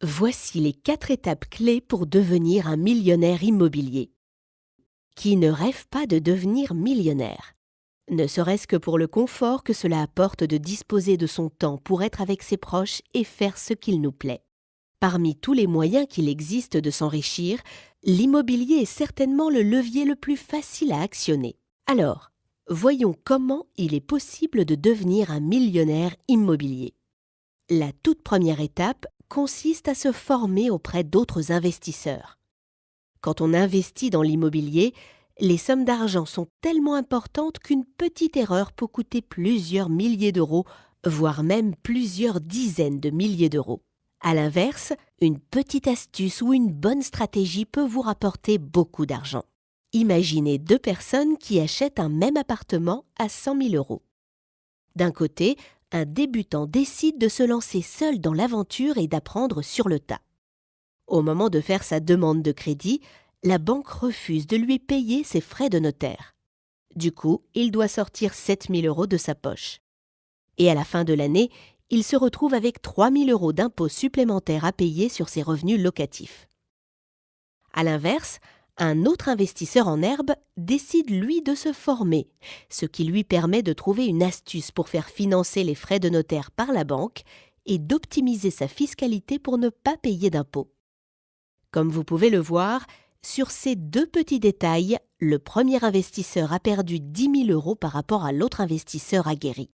Voici les 4 étapes clés pour devenir un millionnaire immobilier. Qui ne rêve pas de devenir millionnaire? Ne serait-ce que pour le confort que cela apporte de disposer de son temps pour être avec ses proches et faire ce qu'il nous plaît. Parmi tous les moyens qu'il existe de s'enrichir, l'immobilier est certainement le levier le plus facile à actionner. Alors, voyons comment il est possible de devenir un millionnaire immobilier. La toute première étape consiste à se former auprès d'autres investisseurs. Quand on investit dans l'immobilier, les sommes d'argent sont tellement importantes qu'une petite erreur peut coûter plusieurs milliers d'euros, voire même plusieurs dizaines de milliers d'euros. À l'inverse, une petite astuce ou une bonne stratégie peut vous rapporter beaucoup d'argent. Imaginez 2 personnes qui achètent un même appartement à 100 000 euros. D'un côté, un débutant décide de se lancer seul dans l'aventure et d'apprendre sur le tas. Au moment de faire sa demande de crédit, la banque refuse de lui payer ses frais de notaire. Du coup, il doit sortir 7 000 euros de sa poche. Et à la fin de l'année, il se retrouve avec 3 000 euros d'impôts supplémentaires à payer sur ses revenus locatifs. À l'inverse, un autre investisseur en herbe décide lui de se former, ce qui lui permet de trouver une astuce pour faire financer les frais de notaire par la banque et d'optimiser sa fiscalité pour ne pas payer d'impôts. Comme vous pouvez le voir, sur ces 2 petits détails, le premier investisseur a perdu 10 000 euros par rapport à l'autre investisseur aguerri.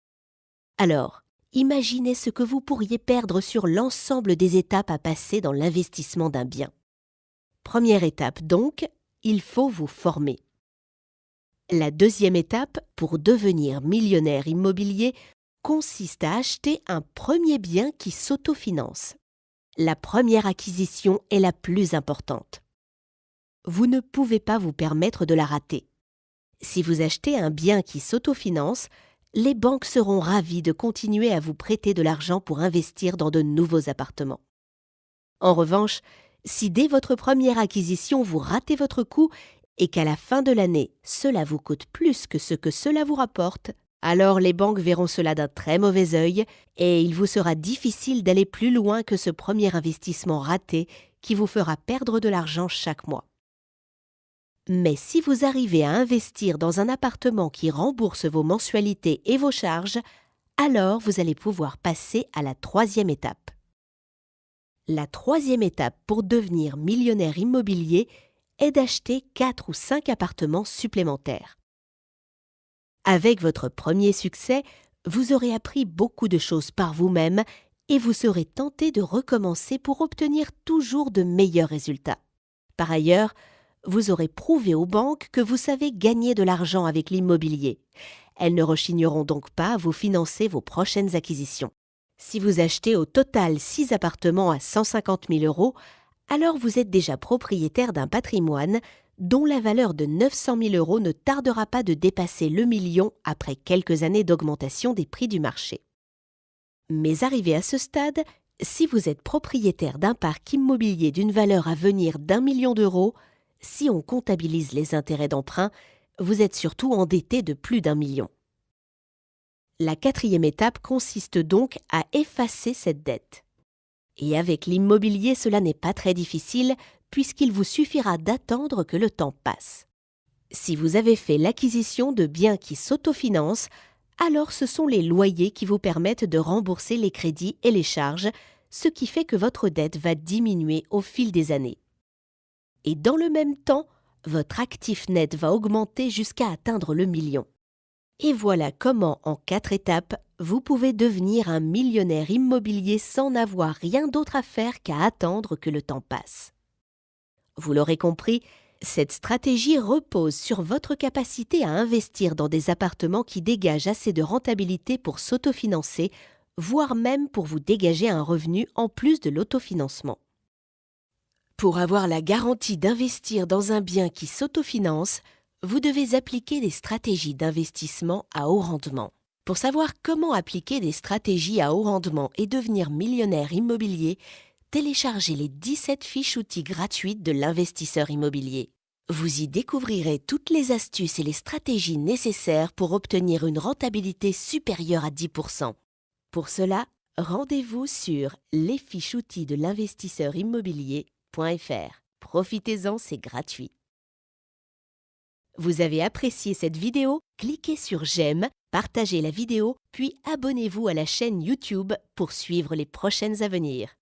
Alors, imaginez ce que vous pourriez perdre sur l'ensemble des étapes à passer dans l'investissement d'un bien. Première étape donc, il faut vous former. La deuxième étape pour devenir millionnaire immobilier consiste à acheter un premier bien qui s'autofinance. La première acquisition est la plus importante. Vous ne pouvez pas vous permettre de la rater. Si vous achetez un bien qui s'autofinance, les banques seront ravies de continuer à vous prêter de l'argent pour investir dans de nouveaux appartements. En revanche, si dès votre première acquisition vous ratez votre coup et qu'à la fin de l'année, cela vous coûte plus que ce que cela vous rapporte, alors les banques verront cela d'un très mauvais œil et il vous sera difficile d'aller plus loin que ce premier investissement raté qui vous fera perdre de l'argent chaque mois. Mais si vous arrivez à investir dans un appartement qui rembourse vos mensualités et vos charges, alors vous allez pouvoir passer à la troisième étape. La troisième étape pour devenir millionnaire immobilier est d'acheter 4 ou 5 appartements supplémentaires. Avec votre premier succès, vous aurez appris beaucoup de choses par vous-même et vous serez tenté de recommencer pour obtenir toujours de meilleurs résultats. Par ailleurs, vous aurez prouvé aux banques que vous savez gagner de l'argent avec l'immobilier. Elles ne rechigneront donc pas à vous financer vos prochaines acquisitions. Si vous achetez au total 6 appartements à 150 000 euros, alors vous êtes déjà propriétaire d'un patrimoine dont la valeur de 900 000 euros ne tardera pas de dépasser le million après quelques années d'augmentation des prix du marché. Mais arrivé à ce stade, si vous êtes propriétaire d'un parc immobilier d'une valeur à venir d'1 million d'euros, si on comptabilise les intérêts d'emprunt, vous êtes surtout endetté de plus d'1 million. La quatrième étape consiste donc à effacer cette dette. Et avec l'immobilier, cela n'est pas très difficile puisqu'il vous suffira d'attendre que le temps passe. Si vous avez fait l'acquisition de biens qui s'autofinancent, alors ce sont les loyers qui vous permettent de rembourser les crédits et les charges, ce qui fait que votre dette va diminuer au fil des années. Et dans le même temps, votre actif net va augmenter jusqu'à atteindre le million. Et voilà comment, en 4 étapes, vous pouvez devenir un millionnaire immobilier sans n'avoir rien d'autre à faire qu'à attendre que le temps passe. Vous l'aurez compris, cette stratégie repose sur votre capacité à investir dans des appartements qui dégagent assez de rentabilité pour s'autofinancer, voire même pour vous dégager un revenu en plus de l'autofinancement. Pour avoir la garantie d'investir dans un bien qui s'autofinance, vous devez appliquer des stratégies d'investissement à haut rendement. Pour savoir comment appliquer des stratégies à haut rendement et devenir millionnaire immobilier, téléchargez les 17 fiches outils gratuites de l'investisseur immobilier. Vous y découvrirez toutes les astuces et les stratégies nécessaires pour obtenir une rentabilité supérieure à 10%. Pour cela, rendez-vous sur lesficheoutils-de-l'investisseur-immobilier.fr. Profitez-en, c'est gratuit. Vous avez apprécié cette vidéo? Cliquez sur j'aime, partagez la vidéo, puis abonnez-vous à la chaîne YouTube pour suivre les prochaines à venir.